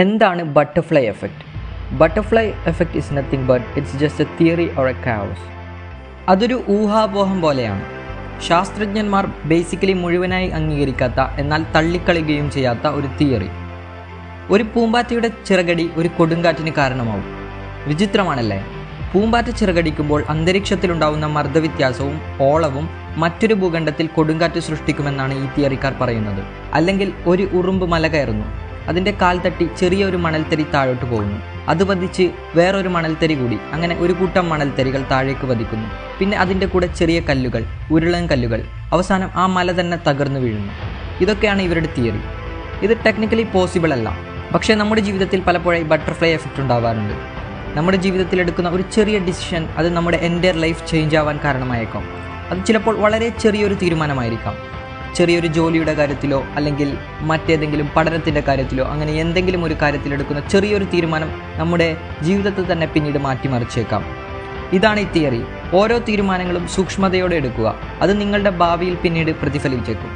എന്താണ് butterfly effect? Butterfly effect is nothing but it's just A theory or A chaos. അതൊരു ഊഹാപോഹം പോലെയാണ്. ശാസ്ത്രജ്ഞന്മാർ basically മുഴുവനായി അംഗീകരിക്കാത്ത എന്നാൽ തള്ളിക്കളയുകയും ചെയ്യാത്ത ഒരു തിയറി. ഒരു പൂമ്പാറ്റയുടെ ചിറകടി ഒരു കൊടുങ്കാറ്റിന് കാരണമാവും. വിചിത്രമാണല്ലേ? പൂമ്പാറ്റ ചിറകടിക്കുമ്പോൾ അന്തരീക്ഷത്തിലുണ്ടാവുന്ന മർദ്ദവ്യത്യാസവും ഓളവും മറ്റൊരു ഭൂഖണ്ഡത്തിൽ കൊടുങ്കാറ്റ് സൃഷ്ടിക്കുമെന്നാണ് ഈ തിയറിക്കാർ പറയുന്നത്. അല്ലെങ്കിൽ ഒരു ഉറുമ്പ് മല കയറുന്നു, അതിൻ്റെ കാൽ തട്ടി ചെറിയൊരു മണൽത്തരി താഴോട്ട് പോകുന്നു, അത് പതിച്ച് വേറൊരു മണൽത്തരി കൂടി, അങ്ങനെ ഒരു കൂട്ടം മണൽത്തരികൾ താഴേക്ക് പതിക്കുന്നു. പിന്നെ അതിൻ്റെ കൂടെ ചെറിയ കല്ലുകൾ, ഉരുളൻ കല്ലുകൾ, അവസാനം ആ മല തന്നെ തകർന്നു വീഴുന്നു. ഇതൊക്കെയാണ് ഇവരുടെ തിയറി. ഇത് ടെക്നിക്കലി പോസിബിൾ അല്ല, പക്ഷേ നമ്മുടെ ജീവിതത്തിൽ പലപ്പോഴായി ബട്ടർഫ്ലൈ എഫക്റ്റ് ഉണ്ടാവാറുണ്ട്. നമ്മുടെ ജീവിതത്തിൽ എടുക്കുന്ന ഒരു ചെറിയ ഡിസിഷൻ അത് നമ്മുടെ എൻ്റയർ ലൈഫ് ചേഞ്ച് ആവാൻ കാരണമായേക്കാം. അത് ചിലപ്പോൾ വളരെ ചെറിയൊരു തീരുമാനമായിരിക്കാം. ചെറിയൊരു ജോലിയുടെ കാര്യത്തിലോ അല്ലെങ്കിൽ മറ്റേതെങ്കിലും പഠനത്തിൻ്റെ കാര്യത്തിലോ അങ്ങനെ എന്തെങ്കിലും ഒരു കാര്യത്തിലെടുക്കുന്ന ചെറിയൊരു തീരുമാനം നമ്മുടെ ജീവിതത്തിൽ തന്നെ പിന്നീട് മാറ്റിമറിച്ചേക്കാം. ഇതാണ് ഈ തിയറി. ഓരോ തീരുമാനങ്ങളും സൂക്ഷ്മതയോടെ എടുക്കുക. അത് നിങ്ങളുടെ ഭാവിയിൽ പിന്നീട് പ്രതിഫലിച്ചേക്കും.